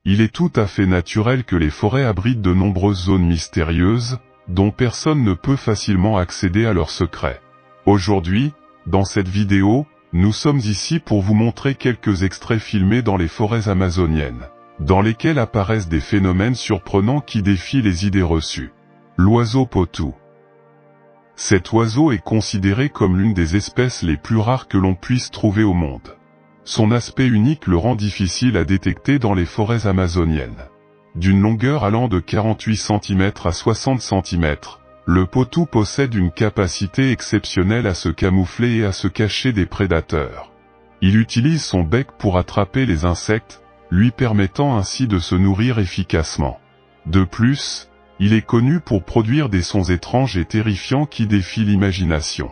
Il est tout à fait naturel que les forêts abritent de nombreuses zones mystérieuses, dont personne ne peut facilement accéder à leurs secrets. Aujourd'hui, dans cette vidéo, nous sommes ici pour vous montrer quelques extraits filmés dans les forêts amazoniennes, dans lesquels apparaissent des phénomènes surprenants qui défient les idées reçues. L'oiseau potou. Cet oiseau est considéré comme l'une des espèces les plus rares que l'on puisse trouver au monde. Son aspect unique le rend difficile à détecter dans les forêts amazoniennes. D'une longueur allant de 48 cm à 60 cm, le potou possède une capacité exceptionnelle à se camoufler et à se cacher des prédateurs. Il utilise son bec pour attraper les insectes, lui permettant ainsi de se nourrir efficacement. De plus, il est connu pour produire des sons étranges et terrifiants qui défient l'imagination.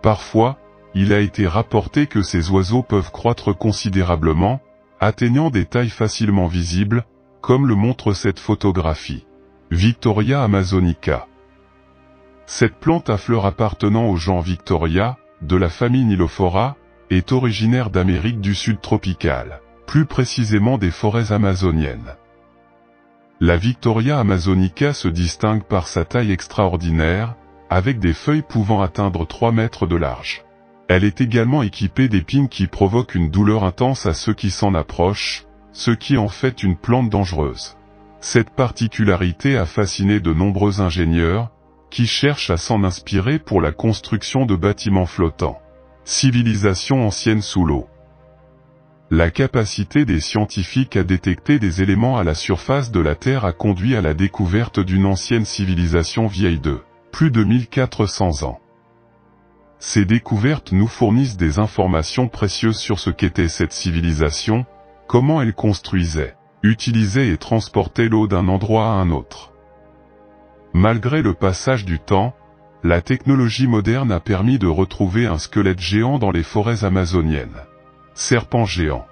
Parfois, il a été rapporté que ces oiseaux peuvent croître considérablement, atteignant des tailles facilement visibles, comme le montre cette photographie. Victoria amazonica. Cette plante à fleurs appartenant au genre Victoria, de la famille Nilophora, est originaire d'Amérique du Sud tropicale, plus précisément des forêts amazoniennes. La Victoria amazonica se distingue par sa taille extraordinaire, avec des feuilles pouvant atteindre 3 mètres de large. Elle est également équipée d'épines qui provoquent une douleur intense à ceux qui s'en approchent, ce qui en fait une plante dangereuse. Cette particularité a fasciné de nombreux ingénieurs, qui cherchent à s'en inspirer pour la construction de bâtiments flottants. Civilisation ancienne sous l'eau. La capacité des scientifiques à détecter des éléments à la surface de la Terre a conduit à la découverte d'une ancienne civilisation vieille de plus de 1400 ans. Ces découvertes nous fournissent des informations précieuses sur ce qu'était cette civilisation, comment elle construisait, utilisait et transportait l'eau d'un endroit à un autre. Malgré le passage du temps, la technologie moderne a permis de retrouver un squelette géant dans les forêts amazoniennes. Serpent géant.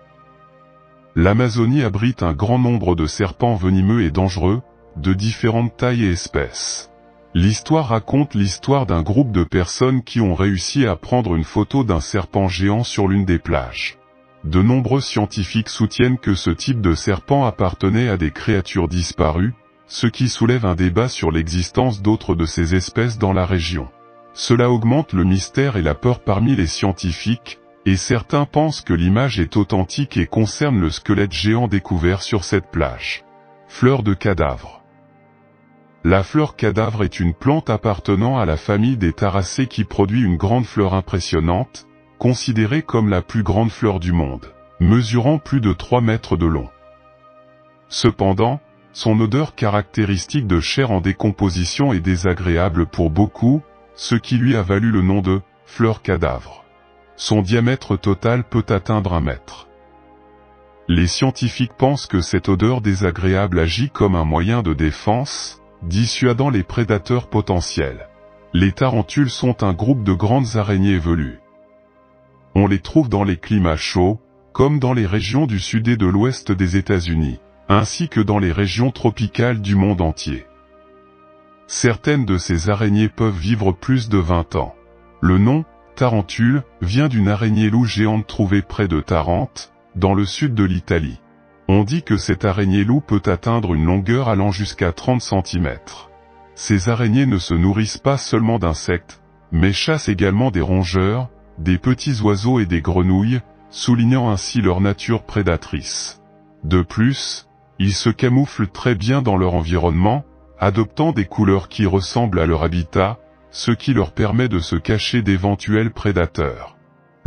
L'Amazonie abrite un grand nombre de serpents venimeux et dangereux, de différentes tailles et espèces. L'histoire raconte l'histoire d'un groupe de personnes qui ont réussi à prendre une photo d'un serpent géant sur l'une des plages. De nombreux scientifiques soutiennent que ce type de serpent appartenait à des créatures disparues, ce qui soulève un débat sur l'existence d'autres de ces espèces dans la région. Cela augmente le mystère et la peur parmi les scientifiques, et certains pensent que l'image est authentique et concerne le squelette géant découvert sur cette plage. Fleur de cadavre. La fleur cadavre est une plante appartenant à la famille des Taracées qui produit une grande fleur impressionnante, considérée comme la plus grande fleur du monde, mesurant plus de 3 mètres de long. Cependant, son odeur caractéristique de chair en décomposition est désagréable pour beaucoup, ce qui lui a valu le nom de fleur cadavre. Son diamètre total peut atteindre 1 mètre. Les scientifiques pensent que cette odeur désagréable agit comme un moyen de défense, dissuadant les prédateurs potentiels. Les tarentules sont un groupe de grandes araignées velues. On les trouve dans les climats chauds, comme dans les régions du sud et de l'ouest des États-Unis, ainsi que dans les régions tropicales du monde entier. Certaines de ces araignées peuvent vivre plus de 20 ans. Le nom, tarentule, vient d'une araignée loup géante trouvée près de Tarente, dans le sud de l'Italie. On dit que cette araignée loup peut atteindre une longueur allant jusqu'à 30 cm. Ces araignées ne se nourrissent pas seulement d'insectes, mais chassent également des rongeurs, des petits oiseaux et des grenouilles, soulignant ainsi leur nature prédatrice. De plus, ils se camouflent très bien dans leur environnement, adoptant des couleurs qui ressemblent à leur habitat, ce qui leur permet de se cacher d'éventuels prédateurs.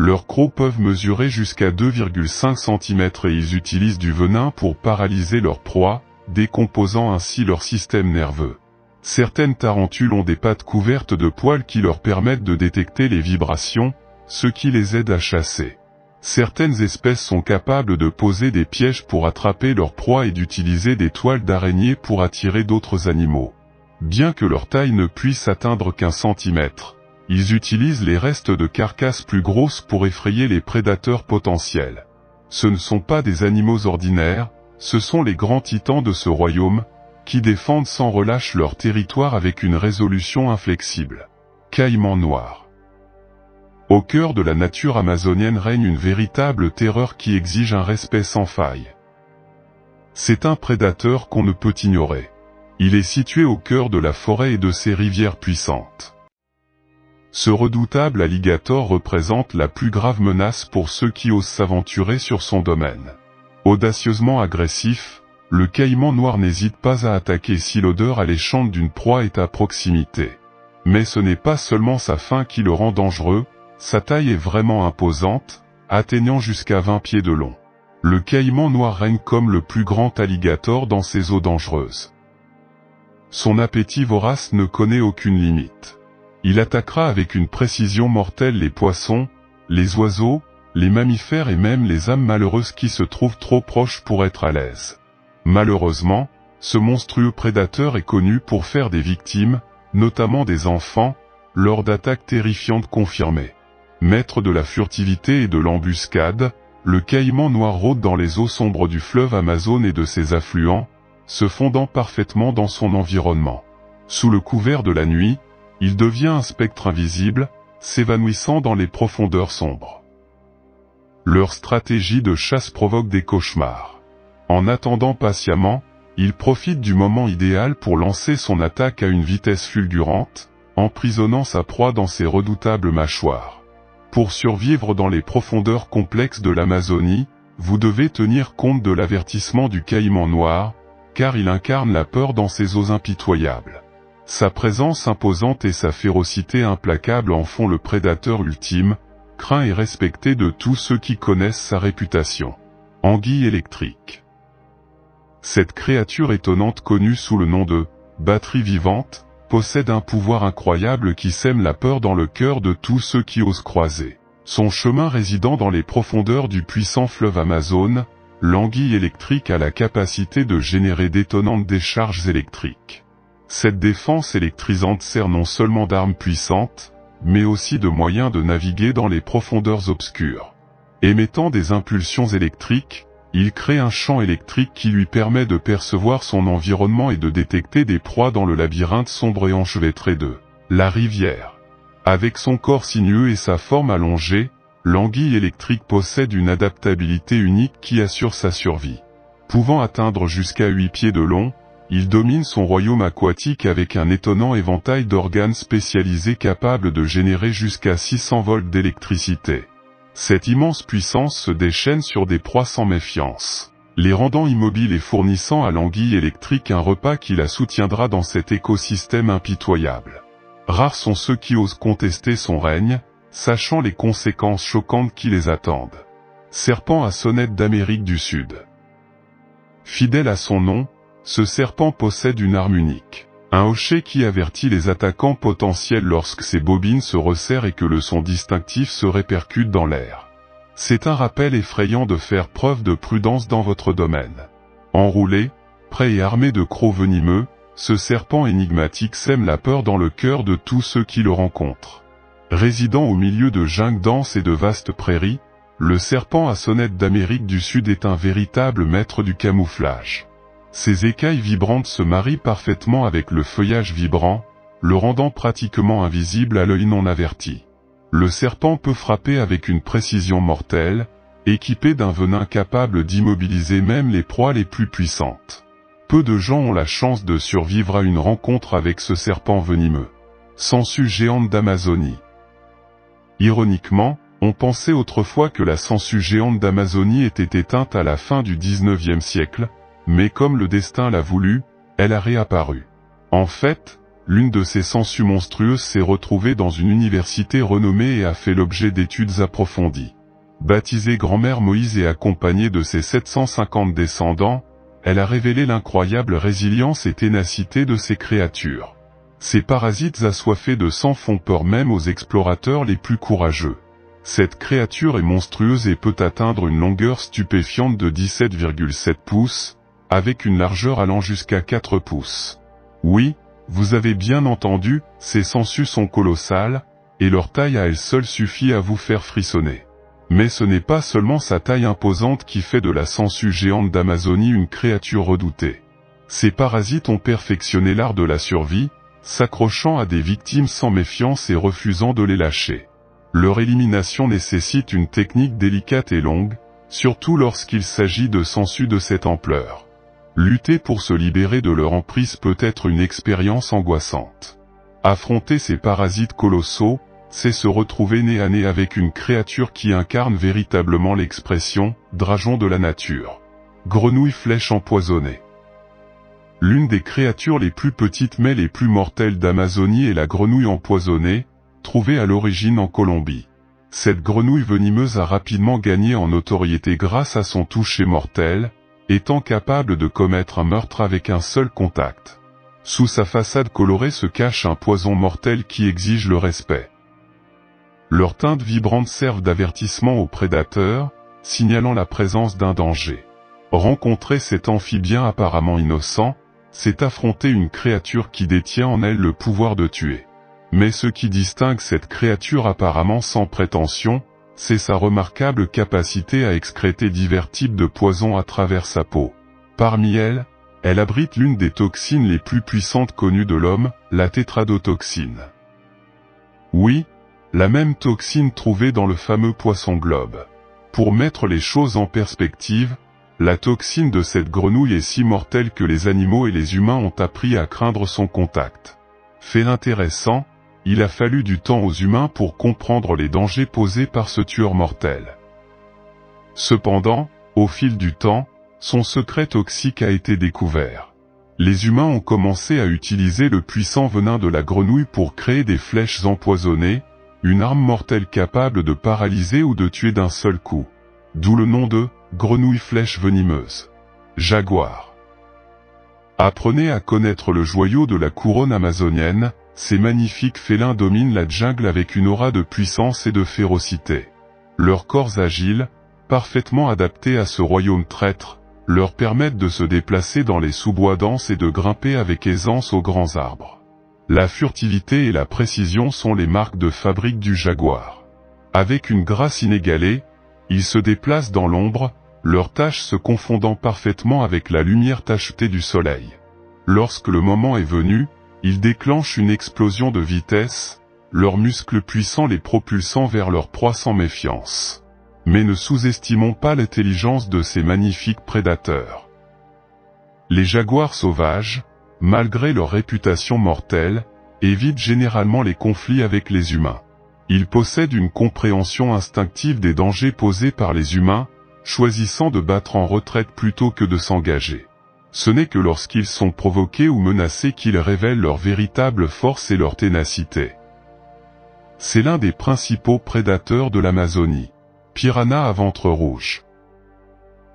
Leurs crocs peuvent mesurer jusqu'à 2,5 cm et ils utilisent du venin pour paralyser leur proie, décomposant ainsi leur système nerveux. Certaines tarentules ont des pattes couvertes de poils qui leur permettent de détecter les vibrations, ce qui les aide à chasser. Certaines espèces sont capables de poser des pièges pour attraper leur proie et d'utiliser des toiles d'araignée pour attirer d'autres animaux. Bien que leur taille ne puisse atteindre qu'1 centimètre, ils utilisent les restes de carcasses plus grosses pour effrayer les prédateurs potentiels. Ce ne sont pas des animaux ordinaires, ce sont les grands titans de ce royaume, qui défendent sans relâche leur territoire avec une résolution inflexible. Caïman noir. Au cœur de la nature amazonienne règne une véritable terreur qui exige un respect sans faille. C'est un prédateur qu'on ne peut ignorer. Il est situé au cœur de la forêt et de ses rivières puissantes. Ce redoutable alligator représente la plus grave menace pour ceux qui osent s'aventurer sur son domaine. Audacieusement agressif, le caïman noir n'hésite pas à attaquer si l'odeur alléchante d'une proie est à proximité. Mais ce n'est pas seulement sa faim qui le rend dangereux, sa taille est vraiment imposante, atteignant jusqu'à 20 pieds de long. Le caïman noir règne comme le plus grand alligator dans ces eaux dangereuses. Son appétit vorace ne connaît aucune limite. Il attaquera avec une précision mortelle les poissons, les oiseaux, les mammifères et même les âmes malheureuses qui se trouvent trop proches pour être à l'aise. Malheureusement, ce monstrueux prédateur est connu pour faire des victimes, notamment des enfants, lors d'attaques terrifiantes confirmées. Maître de la furtivité et de l'embuscade, le caïman noir rôde dans les eaux sombres du fleuve Amazone et de ses affluents, se fondant parfaitement dans son environnement. Sous le couvert de la nuit, il devient un spectre invisible, s'évanouissant dans les profondeurs sombres. Leur stratégie de chasse provoque des cauchemars. En attendant patiemment, il profite du moment idéal pour lancer son attaque à une vitesse fulgurante, emprisonnant sa proie dans ses redoutables mâchoires. Pour survivre dans les profondeurs complexes de l'Amazonie, vous devez tenir compte de l'avertissement du caïman noir, car il incarne la peur dans ses eaux impitoyables. Sa présence imposante et sa férocité implacable en font le prédateur ultime, craint et respecté de tous ceux qui connaissent sa réputation. Anguille électrique. Cette créature étonnante connue sous le nom de « batterie vivante » possède un pouvoir incroyable qui sème la peur dans le cœur de tous ceux qui osent croiser son chemin résidant dans les profondeurs du puissant fleuve Amazone. L'anguille électrique a la capacité de générer d'étonnantes décharges électriques. Cette défense électrisante sert non seulement d'arme puissante, mais aussi de moyen de naviguer dans les profondeurs obscures. Émettant des impulsions électriques, il crée un champ électrique qui lui permet de percevoir son environnement et de détecter des proies dans le labyrinthe sombre et enchevêtré de la rivière. Avec son corps sinueux et sa forme allongée, l'anguille électrique possède une adaptabilité unique qui assure sa survie. Pouvant atteindre jusqu'à 8 pieds de long, il domine son royaume aquatique avec un étonnant éventail d'organes spécialisés capables de générer jusqu'à 600 volts d'électricité. Cette immense puissance se déchaîne sur des proies sans méfiance, les rendant immobiles et fournissant à l'anguille électrique un repas qui la soutiendra dans cet écosystème impitoyable. Rares sont ceux qui osent contester son règne, sachant les conséquences choquantes qui les attendent. Serpent à sonnette d'Amérique du Sud. Fidèle à son nom, ce serpent possède une arme unique. Un hochet qui avertit les attaquants potentiels lorsque ses bobines se resserrent et que le son distinctif se répercute dans l'air. C'est un rappel effrayant de faire preuve de prudence dans votre domaine. Enroulé, prêt et armé de crocs venimeux, ce serpent énigmatique sème la peur dans le cœur de tous ceux qui le rencontrent. Résidant au milieu de jungles denses et de vastes prairies, le serpent à sonnette d'Amérique du Sud est un véritable maître du camouflage. Ses écailles vibrantes se marient parfaitement avec le feuillage vibrant, le rendant pratiquement invisible à l'œil non averti. Le serpent peut frapper avec une précision mortelle, équipé d'un venin capable d'immobiliser même les proies les plus puissantes. Peu de gens ont la chance de survivre à une rencontre avec ce serpent venimeux. Sangsue géante d'Amazonie. Ironiquement, on pensait autrefois que la sangsue géante d'Amazonie était éteinte à la fin du XIXe siècle, mais comme le destin l'a voulu, elle a réapparu. En fait, l'une de ces sangsues monstrueuses s'est retrouvée dans une université renommée et a fait l'objet d'études approfondies. Baptisée Grand-mère Moïse et accompagnée de ses 750 descendants, elle a révélé l'incroyable résilience et ténacité de ces créatures. Ces parasites assoiffés de sang font peur même aux explorateurs les plus courageux. Cette créature est monstrueuse et peut atteindre une longueur stupéfiante de 17,7 pouces, avec une largeur allant jusqu'à 4 pouces. Oui, vous avez bien entendu, ces sangsues sont colossales, et leur taille à elle seule suffit à vous faire frissonner. Mais ce n'est pas seulement sa taille imposante qui fait de la sangsue géante d'Amazonie une créature redoutée. Ces parasites ont perfectionné l'art de la survie, s'accrochant à des victimes sans méfiance et refusant de les lâcher. Leur élimination nécessite une technique délicate et longue, surtout lorsqu'il s'agit de sangsues de cette ampleur. Lutter pour se libérer de leur emprise peut être une expérience angoissante. Affronter ces parasites colossaux, c'est se retrouver nez à nez avec une créature qui incarne véritablement l'expression « dragon de la nature ». Grenouille flèche empoisonnée. L'une des créatures les plus petites mais les plus mortelles d'Amazonie est la grenouille empoisonnée, trouvée à l'origine en Colombie. Cette grenouille venimeuse a rapidement gagné en notoriété grâce à son toucher mortel, étant capable de commettre un meurtre avec un seul contact. Sous sa façade colorée se cache un poison mortel qui exige le respect. Leurs teintes vibrantes servent d'avertissement aux prédateurs, signalant la présence d'un danger. Rencontrer cet amphibien apparemment innocent, c'est affronter une créature qui détient en elle le pouvoir de tuer. Mais ce qui distingue cette créature apparemment sans prétention, c'est sa remarquable capacité à excréter divers types de poisons à travers sa peau. Parmi elles, elle abrite l'une des toxines les plus puissantes connues de l'homme, la tétradotoxine. Oui, la même toxine trouvée dans le fameux poisson globe. Pour mettre les choses en perspective, la toxine de cette grenouille est si mortelle que les animaux et les humains ont appris à craindre son contact. Fait intéressant, il a fallu du temps aux humains pour comprendre les dangers posés par ce tueur mortel. Cependant, au fil du temps, son secret toxique a été découvert. Les humains ont commencé à utiliser le puissant venin de la grenouille pour créer des flèches empoisonnées, une arme mortelle capable de paralyser ou de tuer d'un seul coup. D'où le nom de grenouille flèche venimeuse. Jaguar. Apprenez à connaître le joyau de la couronne amazonienne, ces magnifiques félins dominent la jungle avec une aura de puissance et de férocité. Leurs corps agiles, parfaitement adaptés à ce royaume traître, leur permettent de se déplacer dans les sous-bois denses et de grimper avec aisance aux grands arbres. La furtivité et la précision sont les marques de fabrique du jaguar. Avec une grâce inégalée, ils se déplacent dans l'ombre, leurs taches se confondant parfaitement avec la lumière tachetée du soleil. Lorsque le moment est venu, ils déclenchent une explosion de vitesse, leurs muscles puissants les propulsant vers leur proie sans méfiance. Mais ne sous-estimons pas l'intelligence de ces magnifiques prédateurs. Les jaguars sauvages, malgré leur réputation mortelle, évitent généralement les conflits avec les humains. Ils possèdent une compréhension instinctive des dangers posés par les humains, choisissant de battre en retraite plutôt que de s'engager. Ce n'est que lorsqu'ils sont provoqués ou menacés qu'ils révèlent leur véritable force et leur ténacité. C'est l'un des principaux prédateurs de l'Amazonie. Piranha à ventre rouge.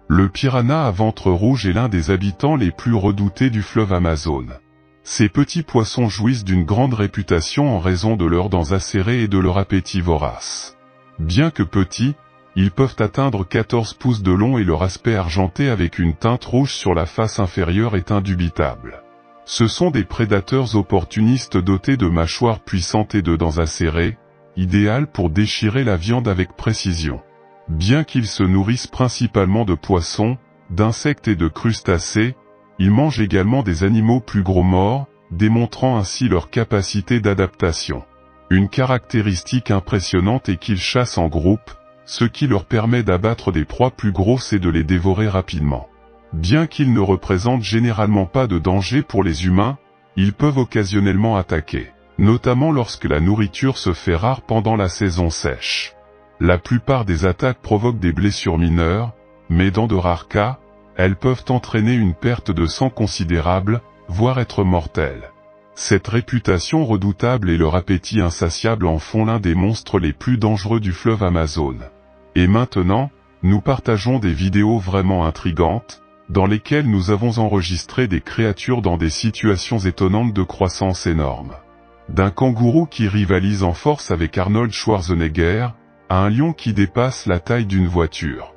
Le piranha à ventre rouge est l'un des habitants les plus redoutés du fleuve Amazone. Ces petits poissons jouissent d'une grande réputation en raison de leurs dents acérées et de leur appétit vorace. Bien que petits, ils peuvent atteindre 14 pouces de long et leur aspect argenté avec une teinte rouge sur la face inférieure est indubitable. Ce sont des prédateurs opportunistes dotés de mâchoires puissantes et de dents acérées, idéales pour déchirer la viande avec précision. Bien qu'ils se nourrissent principalement de poissons, d'insectes et de crustacés, ils mangent également des animaux plus gros morts, démontrant ainsi leur capacité d'adaptation. Une caractéristique impressionnante est qu'ils chassent en groupe, ce qui leur permet d'abattre des proies plus grosses et de les dévorer rapidement. Bien qu'ils ne représentent généralement pas de danger pour les humains, ils peuvent occasionnellement attaquer, notamment lorsque la nourriture se fait rare pendant la saison sèche. La plupart des attaques provoquent des blessures mineures, mais dans de rares cas, elles peuvent entraîner une perte de sang considérable, voire être mortelles. Cette réputation redoutable et leur appétit insatiable en font l'un des monstres les plus dangereux du fleuve Amazone. Et maintenant, nous partageons des vidéos vraiment intrigantes, dans lesquelles nous avons enregistré des créatures dans des situations étonnantes de croissance énorme. D'un kangourou qui rivalise en force avec Arnold Schwarzenegger, à un lion qui dépasse la taille d'une voiture.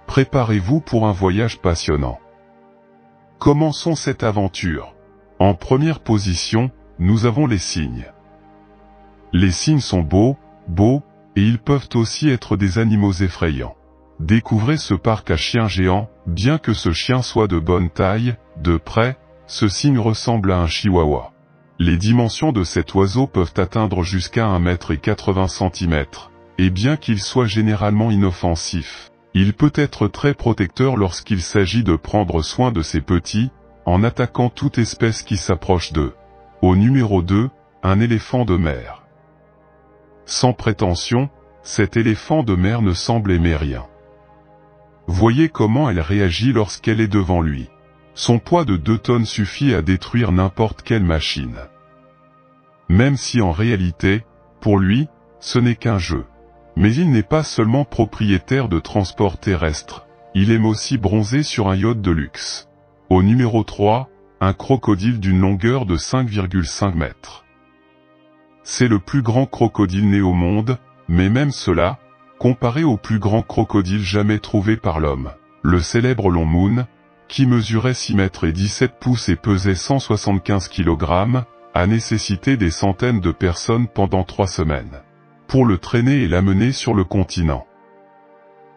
Préparez-vous pour un voyage passionnant. Commençons cette aventure. En première position, nous avons les cygnes. Les cygnes sont beaux, et ils peuvent aussi être des animaux effrayants. Découvrez ce parc à chiens géants, bien que ce chien soit de bonne taille, de près, ce cygne ressemble à un chihuahua. Les dimensions de cet oiseau peuvent atteindre jusqu'à 1,80 m, et bien qu'il soit généralement inoffensif, il peut être très protecteur lorsqu'il s'agit de prendre soin de ses petits, en attaquant toute espèce qui s'approche d'eux. Au numéro 2, un éléphant de mer. Sans prétention, cet éléphant de mer ne semble aimer rien. Voyez comment elle réagit lorsqu'elle est devant lui. Son poids de 2 tonnes suffit à détruire n'importe quelle machine. Même si en réalité, pour lui, ce n'est qu'un jeu. Mais il n'est pas seulement propriétaire de transports terrestres, il aime aussi bronzer sur un yacht de luxe. Au numéro 3, un crocodile d'une longueur de 5,5 mètres. C'est le plus grand crocodile né au monde, mais même cela, comparé au plus grand crocodile jamais trouvé par l'homme, le célèbre Long Moon, qui mesurait 6 mètres et 17 pouces et pesait 175 kg, a nécessité des centaines de personnes pendant 3 semaines, pour le traîner et l'amener sur le continent.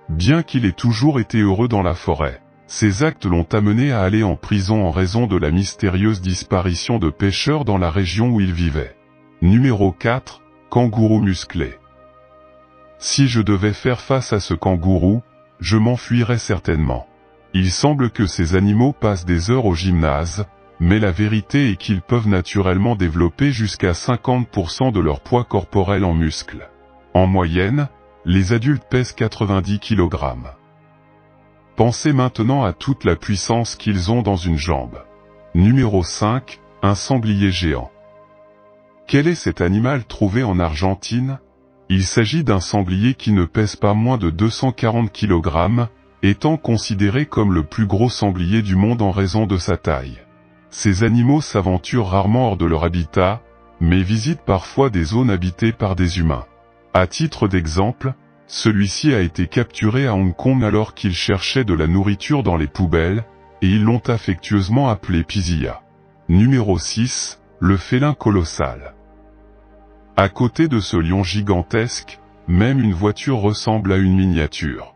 Bien qu'il ait toujours été heureux dans la forêt, ses actes l'ont amené à aller en prison en raison de la mystérieuse disparition de pêcheurs dans la région où il vivait. Numéro 4, kangourou musclé. Si je devais faire face à ce kangourou, je m'enfuirais certainement. Il semble que ces animaux passent des heures au gymnase, mais la vérité est qu'ils peuvent naturellement développer jusqu'à 50% de leur poids corporel en muscles. En moyenne, les adultes pèsent 90 kg. Pensez maintenant à toute la puissance qu'ils ont dans une jambe. Numéro 5, un sanglier géant. Quel est cet animal trouvé en Argentine? Il s'agit d'un sanglier qui ne pèse pas moins de 240 kg, étant considéré comme le plus gros sanglier du monde en raison de sa taille. Ces animaux s'aventurent rarement hors de leur habitat, mais visitent parfois des zones habitées par des humains. À titre d'exemple, celui-ci a été capturé à Hong Kong alors qu'il cherchait de la nourriture dans les poubelles, et ils l'ont affectueusement appelé Pizilla. Numéro 6, le félin colossal. À côté de ce lion gigantesque, même une voiture ressemble à une miniature.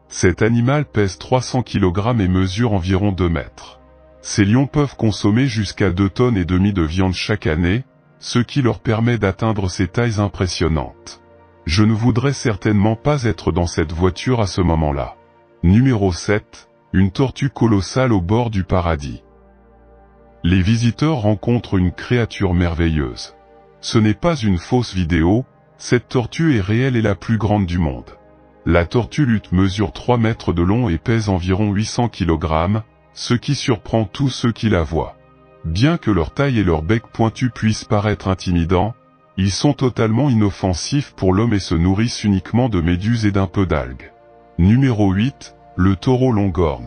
Cet animal pèse 300 kg et mesure environ 2 mètres. Ces lions peuvent consommer jusqu'à 2,5 tonnes de viande chaque année, ce qui leur permet d'atteindre ces tailles impressionnantes. Je ne voudrais certainement pas être dans cette voiture à ce moment-là. Numéro 7, une tortue colossale au bord du paradis. Les visiteurs rencontrent une créature merveilleuse. Ce n'est pas une fausse vidéo, cette tortue est réelle et la plus grande du monde. La tortue lutte mesure 3 mètres de long et pèse environ 800 kg, ce qui surprend tous ceux qui la voient. Bien que leur taille et leur bec pointu puissent paraître intimidants, ils sont totalement inoffensifs pour l'homme et se nourrissent uniquement de méduses et d'un peu d'algues. Numéro 8, le taureau longhorn.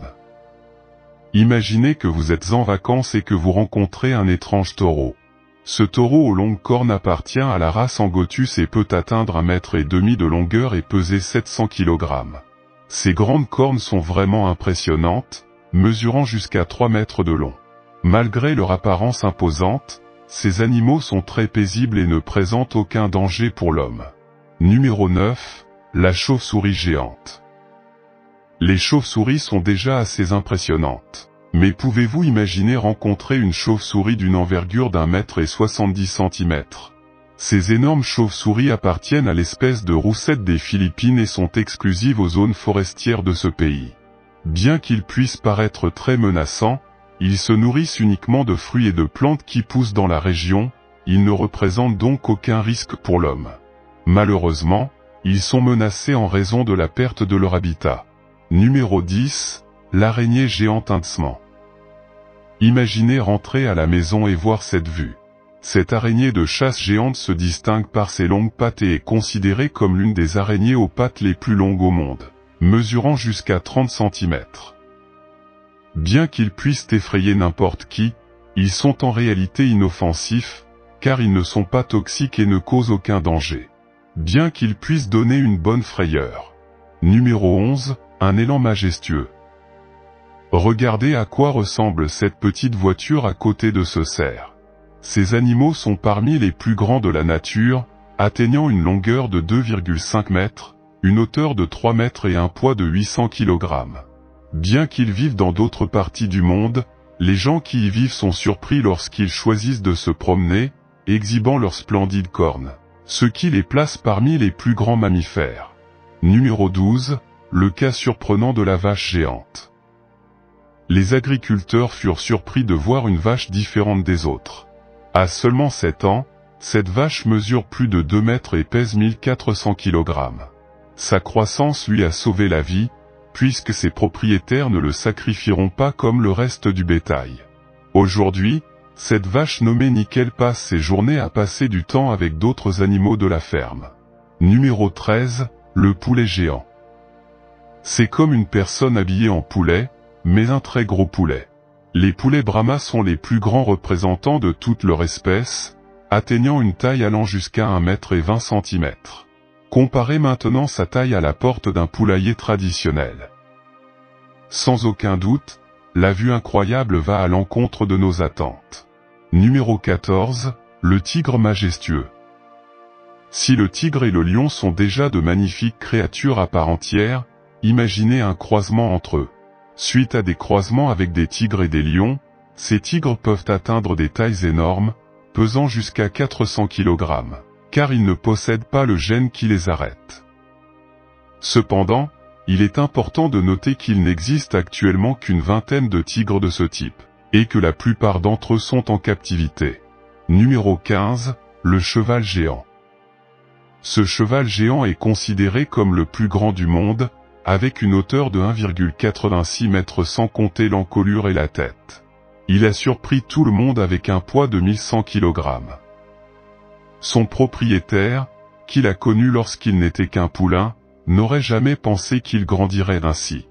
Imaginez que vous êtes en vacances et que vous rencontrez un étrange taureau. Ce taureau aux longues cornes appartient à la race Angotus et peut atteindre 1,5 m de longueur et peser 700 kg. Ces grandes cornes sont vraiment impressionnantes, mesurant jusqu'à 3 mètres de long. Malgré leur apparence imposante, ces animaux sont très paisibles et ne présentent aucun danger pour l'homme. Numéro 9, la chauve-souris géante. Les chauves-souris sont déjà assez impressionnantes. Mais pouvez-vous imaginer rencontrer une chauve-souris d'une envergure d'1,70 m? Ces énormes chauves-souris appartiennent à l'espèce de roussette des Philippines et sont exclusives aux zones forestières de ce pays. Bien qu'ils puissent paraître très menaçants, ils se nourrissent uniquement de fruits et de plantes qui poussent dans la région, ils ne représentent donc aucun risque pour l'homme. Malheureusement, ils sont menacés en raison de la perte de leur habitat. Numéro 10, l'araignée géante Huntsman. Imaginez rentrer à la maison et voir cette vue. Cette araignée de chasse géante se distingue par ses longues pattes et est considérée comme l'une des araignées aux pattes les plus longues au monde, mesurant jusqu'à 30 cm. Bien qu'ils puissent effrayer n'importe qui, ils sont en réalité inoffensifs, car ils ne sont pas toxiques et ne causent aucun danger. Bien qu'ils puissent donner une bonne frayeur. Numéro 11, un élan majestueux. Regardez à quoi ressemble cette petite voiture à côté de ce cerf. Ces animaux sont parmi les plus grands de la nature, atteignant une longueur de 2,5 mètres, une hauteur de 3 mètres et un poids de 800 kg. Bien qu'ils vivent dans d'autres parties du monde, Les gens qui y vivent sont surpris lorsqu'ils choisissent de se promener, exhibant leurs splendides cornes, ce qui les place parmi les plus grands mammifères. Numéro 12, le cas surprenant de la vache géante. Les agriculteurs furent surpris de voir une vache différente des autres. À seulement 7 ans, cette vache mesure plus de 2 mètres et pèse 1400 kg. Sa croissance lui a sauvé la vie, puisque ses propriétaires ne le sacrifieront pas comme le reste du bétail. Aujourd'hui, cette vache nommée Nickel passe ses journées à passer du temps avec d'autres animaux de la ferme. Numéro 13, le poulet géant. C'est comme une personne habillée en poulet, mais un très gros poulet. Les poulets Brahma sont les plus grands représentants de toute leur espèce, atteignant une taille allant jusqu'à 1,20 m. Comparez maintenant sa taille à la porte d'un poulailler traditionnel. Sans aucun doute, la vue incroyable va à l'encontre de nos attentes. Numéro 14, le tigre majestueux. Si le tigre et le lion sont déjà de magnifiques créatures à part entière, imaginez un croisement entre eux. Suite à des croisements avec des tigres et des lions, ces tigres peuvent atteindre des tailles énormes, pesant jusqu'à 400 kg, car ils ne possèdent pas le gène qui les arrête. Cependant, il est important de noter qu'il n'existe actuellement qu'une vingtaine de tigres de ce type, et que la plupart d'entre eux sont en captivité. Numéro 15, le cheval géant. Ce cheval géant est considéré comme le plus grand du monde, avec une hauteur de 1,86 m sans compter l'encolure et la tête. Il a surpris tout le monde avec un poids de 1100 kg. Son propriétaire, qui l'a connu lorsqu'il n'était qu'un poulain, n'aurait jamais pensé qu'il grandirait ainsi.